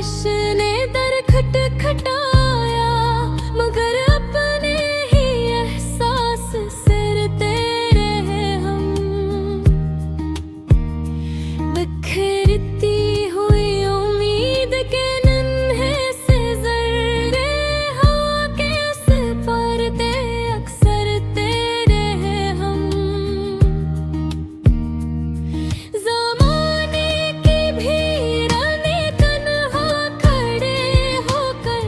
बारिश ने दर खटखटाया, मगर अपने ही एहसास सिरते रहे हम। बिखरती हुई उम्मीद के नन्हे से जर्रे हवा के उस पार ते अक्सर तेरे हैं हम। ज़माने की भीड़ाने तन्हा खड़े होकर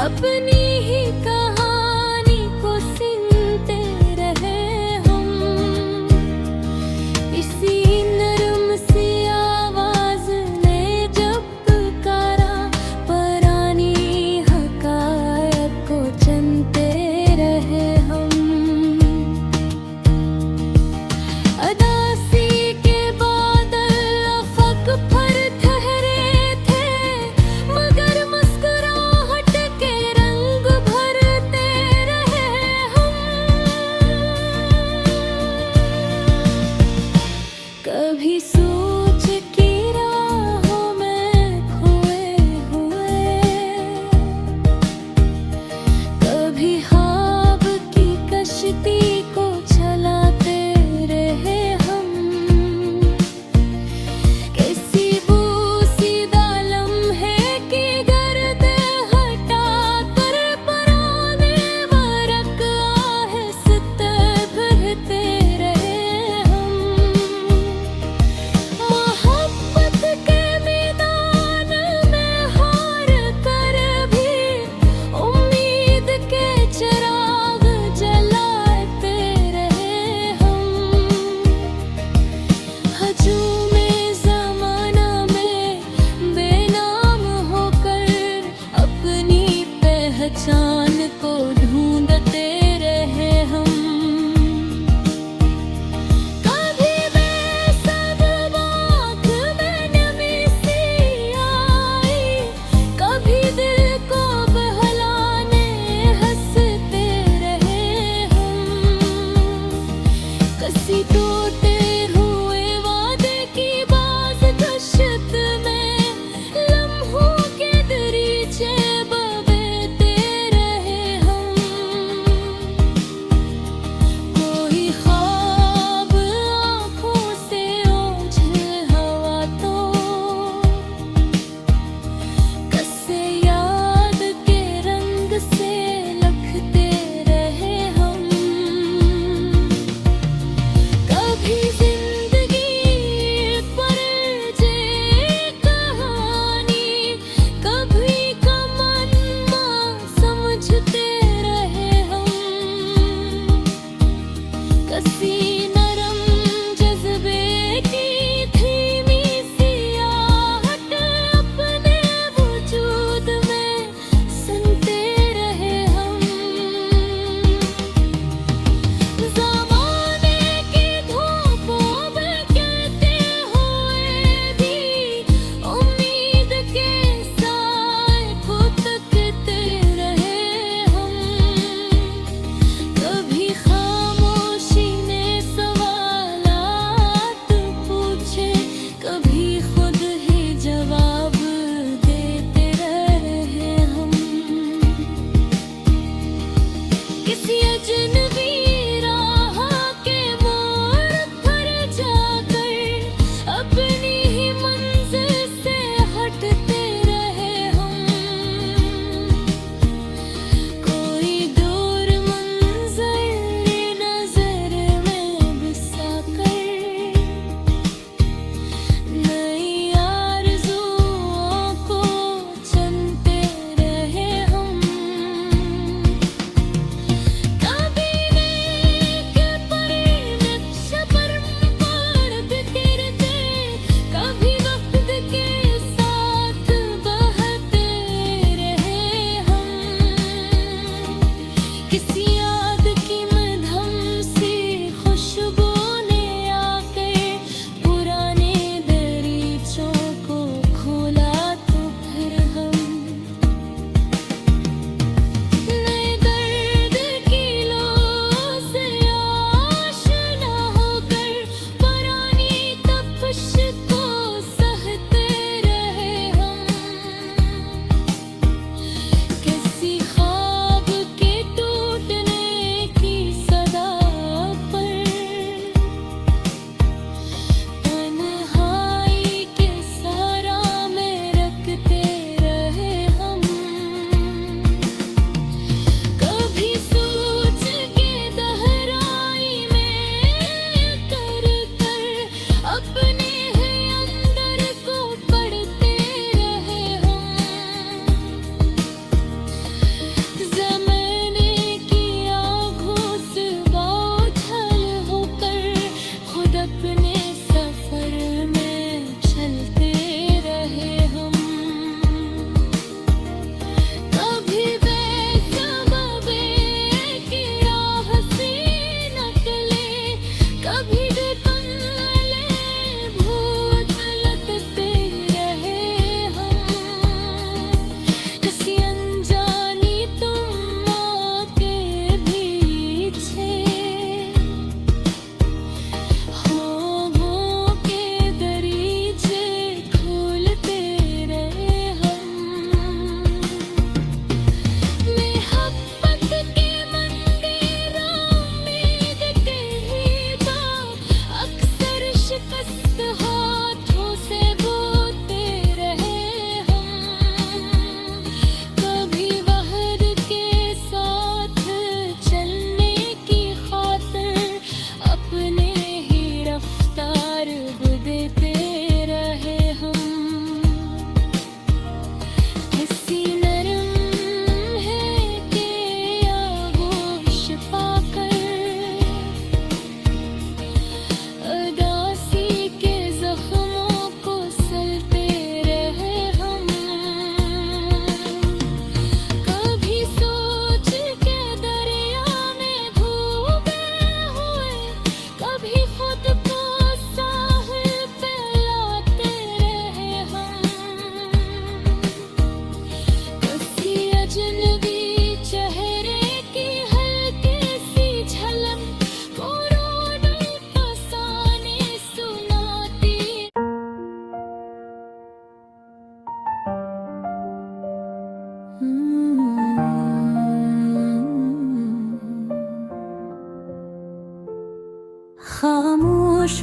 अपनी ही कहानी को सुनते रहे हम। इसी नरम सी आवाज ने जब पुकारा, पुरानी हकायत को चुनते रहे हम। अदासी के बादल अफक पर ठहरे थे, मगर मुस्कुराहट के रंग भरते रहे हम। कभी सोच की राहों में खोए हुए, कभी ख्वाब की कश्ती को चलाते रहे हम। किसी बूसीदा लम्हे की गर्द हटा कर पुराने वरक़ आहिस्ते भरते रहे हम।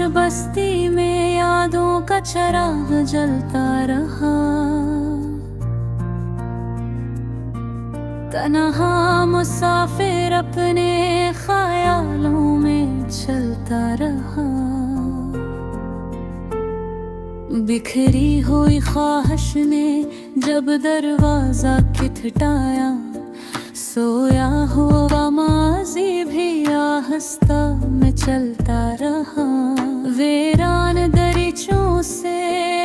बस्ती में यादों का चराग जलता रहा। तन्हा मुसाफिर अपने ख्यालों में चलता रहा। बिखरी हुई ख्वाहिश ने जब दरवाजा खटखटाया, सोया हुआ माज़ी भी आहिस्ता में चलता रहा। वीरान दरीचों से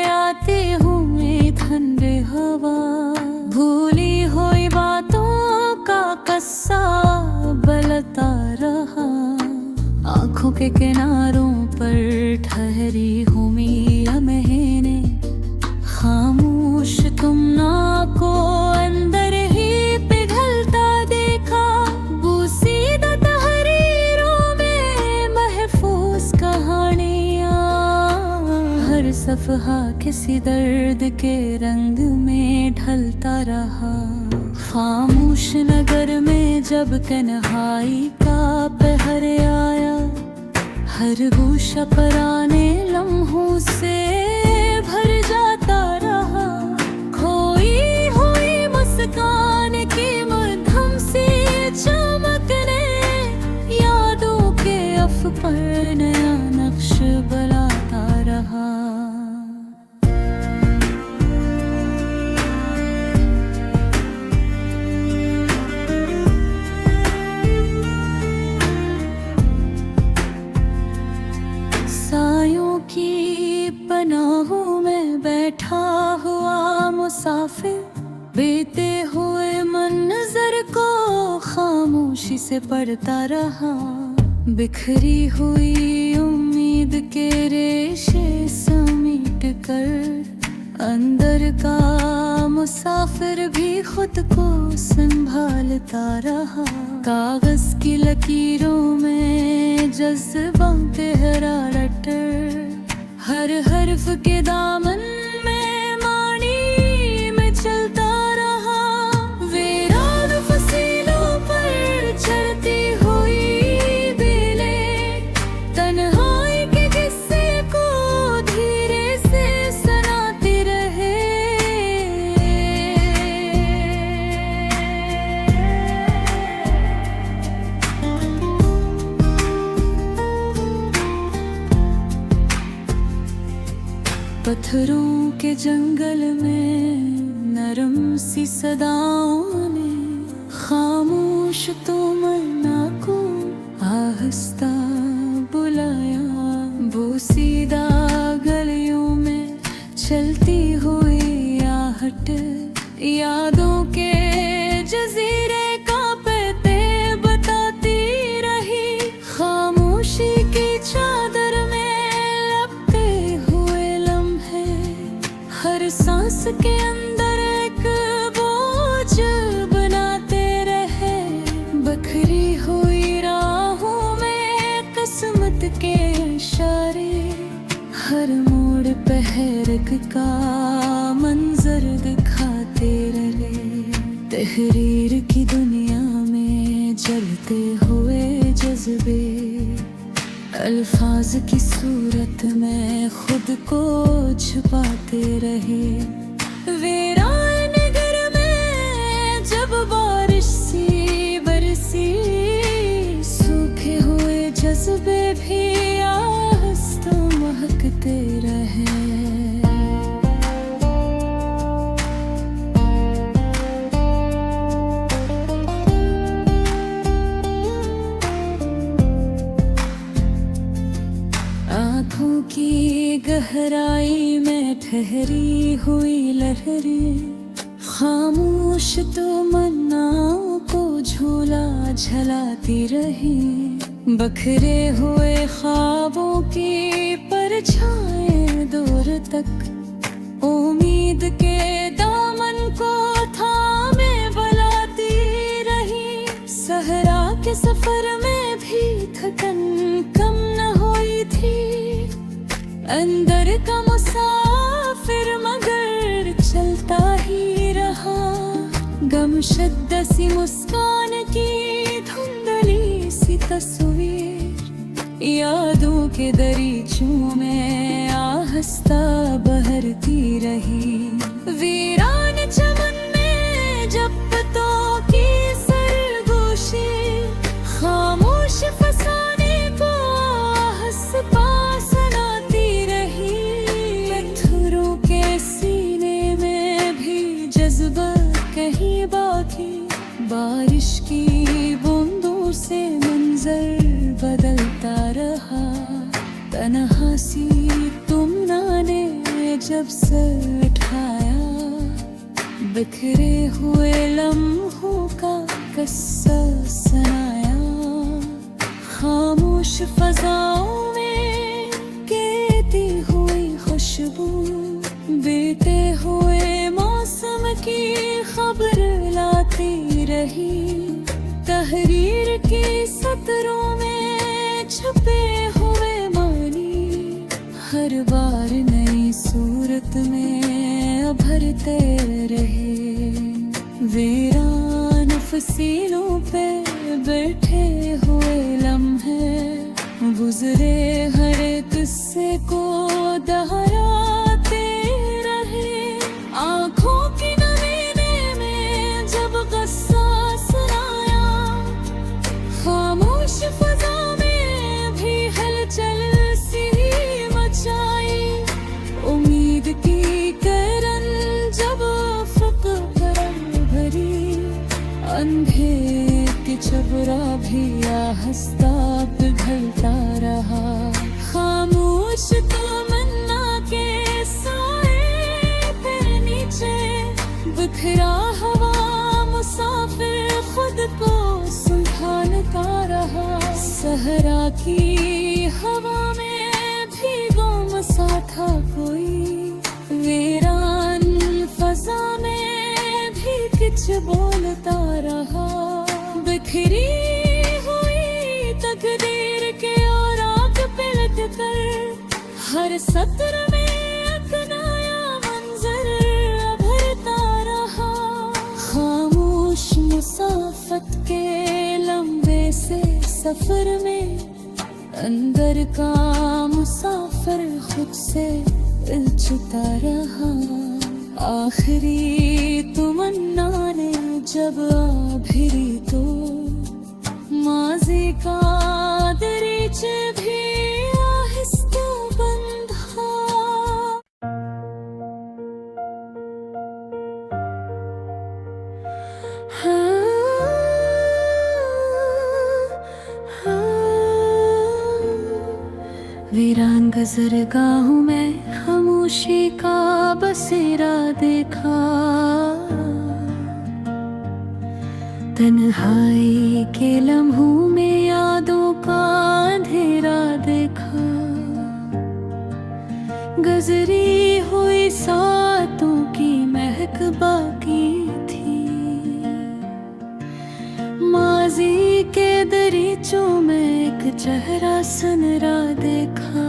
आती हुई ठंडी हवा, भूली हुई बातों का किस्सा बलता रहा। आँखों के किनारों पर ठहरी हुई लम्हे, खामोश तुमना को अंदर ही पिघलता देखा। बूसीदा तहरीरों में महफूज कहानियाँ, हर सफ़हा किसी दर्द के रंग में ढलता रहा। खामोश नगर में जब तन्हाई का पहर आया, हर गोशा पुराने लम्हों से भर जाता रहा। खोई हुई मुस्कान की मध्यम सी चमकने, यादों के अफ़ पर नया नक्श बनाता रहा। सायों की पनाहों में बैठा हुआ मुसाफिर, बीते हुए मंजर को खामोशी से पढ़ता रहा। बिखरी हुई उम्मीद के रेशे समेट कर, अंदर का मुसाफिर भी खुद को संभालता रहा। कागज की लकीरों में जज्बां तेरा रटर, हर हर्फ के दामन में मानी में चलता रहा। वीरान फसीलों पर चढ़ती हुई बेलें, तन्हाई के किस्से को धीरे से सुनाती रहे। पत्थरों के जंगल में नरम सी सदाओं ने खामोश तमन्ना को आहिस्ता बुलाया। बोसीदा गलियों में चलती हुई आहट, यादों के जजीरे का पते बताती रही। खामोशी की चादर में हर सांस के अंदर एक बोझ बनाते रहे। बखरी हुई राहों में किस्मत के इशारे, हर मोड़ पहरक का मंजर दिखाते रहे। तहरीर की दुनिया में जलते हुए जज्बे, अल्फाज की सूरत में खुद को छुपाते रहे। वीरान नगर में जब बारिश सी बरसी, सूखे हुए जज्बे भी आहिस्ता महकते रहे। आँखों की गहराई में ठहरी हुई लहरें, खामोश तमन्नाओं को झूला झलाती रही। बखरे हुए ख्वाबों की परछाएं दूर तक उम्मीद के दामन को थामे बुलाती रही। सहरा के सफर में भी थकन कम न हुई थी। अंदर का मुसाफिर मगर चलता ही रहा। गमशद सी मुस्कान की धुंधली सी तस्वीर यादों के दरीचों में आहस्ता बहरती रही। वीरान चमन में जब पतों की सरगोशी, खामोश फसाने को हंसपा सुनाती रही। पत्थरों के सीने में भी जज्बा कहीं बाकी, बारिश की बूंदों से मंजर बदलता रहा। तन्हा सी तुमना ने जब सर उठाया, बिखरे हुए लम्हों का किस्सा सुनाया। खामोश फजाओं में कहती हुई खुशबू, बीते हुए मौसम की खबर लाती रही। तहरीर के सतरों में छुपे हुए मानी, हर बार नई सूरत में उभरते रहे। वीरान फसीलों पे बैठे हुए लम्हे, गुजरे हर किस्से को दोहराते रहे। आँखों की नमी में जब गुस्सा सुनाया, खामोश फजा में भी हलचल सी मचाई। उम्मीद की किरण जब अफ़क़ पर भरी, अंधेरे के छबरा भी आहिस्ता पिघलता रहा। खामोश तमन्ना के साए पे नीचे, बिखरा हवा मुसाफिर खुद को सुलझाता रहा। सहरा की हवा में भी गुम सा था कोई, वीरान फजा में भी कुछ बोलता रहा। बिखरी हुई तकदीर के औराक पे लग कर, हर सत्र में एक नया मंजर उभरता रहा। खामोश मुसाफत के लंबे से सफर में, अंदर का मुसाफिर खुद से उलझता रहा। आखिरी तमन्ना ने जब आभिरी तो, माज़ी का दरीचे भी आहिस्ता बंद हुआ। वीरान गुज़रगाहों में खामोशी का बसेरा देखा। तन्हाई के लम्हों में यादों का अंधेरा देखा। गुज़री हुई सातों की महक बाकी थी, माज़ी के दरीचों में एक चेहरा सनरा देखा।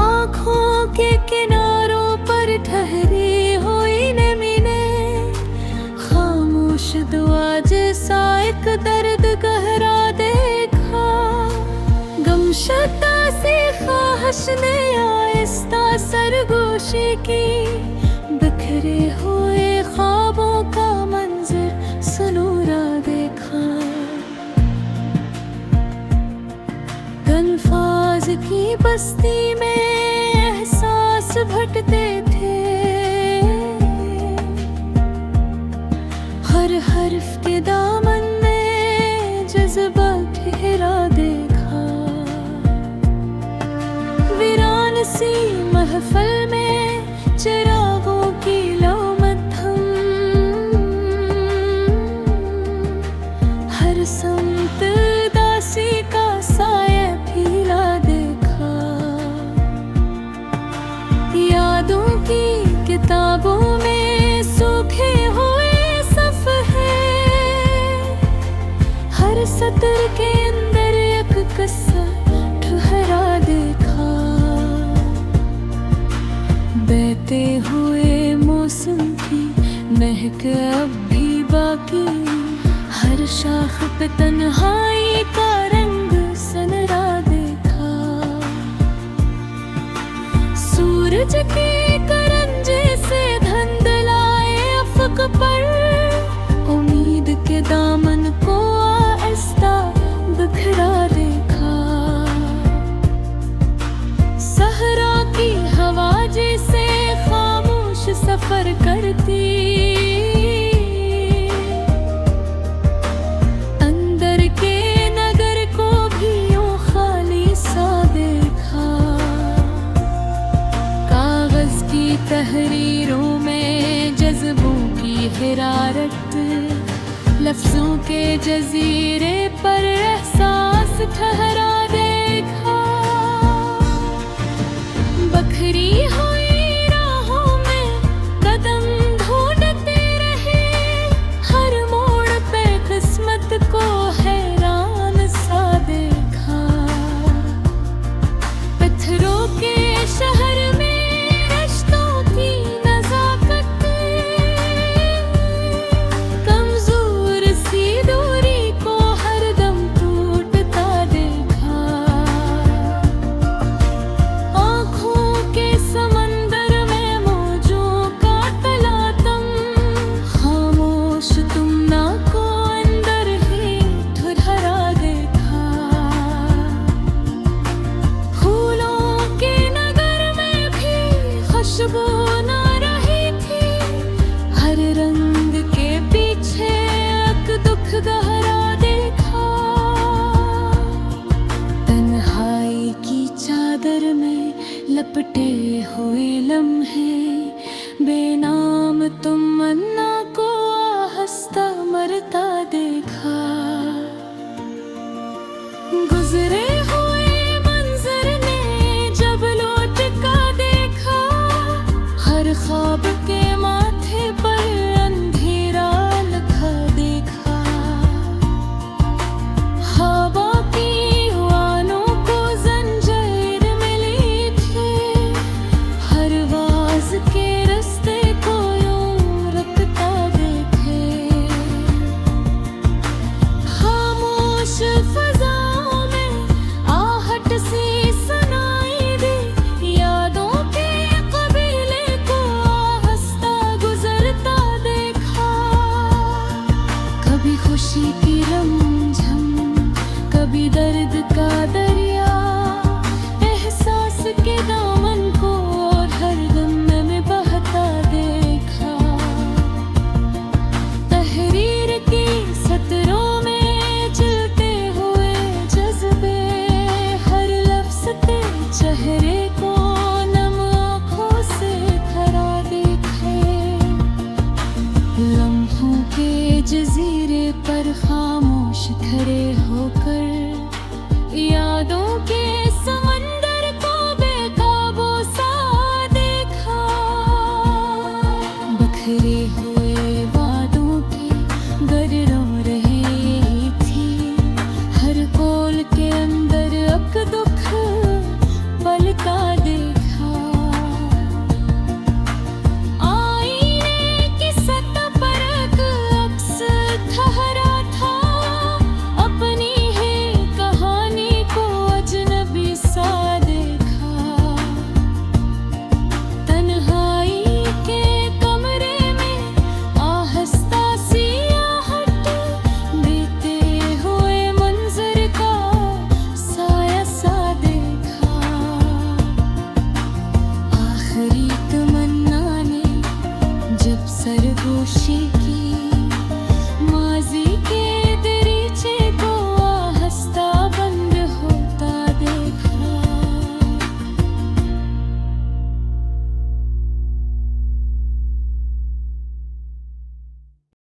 आँखों के किनारों पर ठहरी हुई नमी ने, खामोश दुआ जैसा एक दर्द गहरा देखा। गमशदा सी ख्वाहिश ने आहिस्ता सरगोशी की, बिखरे हुए ख्वाबों का मंजर सनूरा देखा। अल्फाज की बस्ती में एहसास भटते थे, हर हर्फ के दामन में जज्बा गहरा देखा। वीरान सी महफिल में चिरागों की लौ मध्यम, हर समत दासी का साया फीला देखा। यादों की किताबों में सूखे हुए सफ़हे, हर सत्र के अंदर एक किस्सा ठहरा देखा। बहते हुए मौसम की महक अब भी बाकी, हर शाख पे तन्हाई का रंग सूरज के करंजे से धंधलाए अफक पर, उम्मीद के दामन को आहिस्ता बिखरा देखा। सहरा की हवा जैसे खामोश सफर करती, अंदर के नगर को भी यूं खाली सा देखा। कागज की तहरीरों में जज्बों की हिरारत, लफ्जों के जजीरे पर एहसास ठहरा देखा। बखरी हुई राहों में कदम ढूंढते रहे, हर मोड़ पे किस्मत को हैरान सा देखा। पत्थरों के शहर में रिश्तों की नज़ाकत, कमजोर सी दूरी को हरदम टूटता देखा। आँखों के समंदर में मौजों का तलातम, खामोश तुमना को अंदर ही ठुठरा देखा। फूलों के नगर में भी खुशबू ना रही थी, हर रंग के पीछे एक दुख गहरा देखा। तन्हाई की चादर में लपटे हुए लम्हे, बेनाम तमन्ना को आहिस्ता मरता देखा। गुजरे हुए मंजर ने जब लौट का देखा, हर ख्वाब के माथे पर अंधेरा लिखा देखा। हवा की वानों को जंजीर मिली थी, हर वाज के रास्ते को यूं रखता देखे। खामोश फजाओं में आहट सी सुनाई दी, यादों के कबीले को आहिस्ता गुजरता देखा। कभी खुशी की रमझम, कभी दर्द का दरिया, एहसास के दामन को और हरदम में बहता देखा। तहरीर की सतरों में चलते हुए जज्बे, हर लफ्ज के चेहरे को नम आँखों से खरा देखे। लम्हों के जजीरे पर खामोश खड़े होकर, यादों के समंदर को बेकाबू सा देखा। बखरे हुए वादों की गर रो रही थी, हर कोल के अंदर अक दुख पलता देखा। आईने की सतह पर एक अक्स ठहरा था, अपनी ही कहानी को अजनबी सा देखा। तन्हाई के कमरे में आहिस्ता सी आहट, बीते हुए मंजर का साया सा देखा। आखिरी तमन्ना ने जब सरगोशी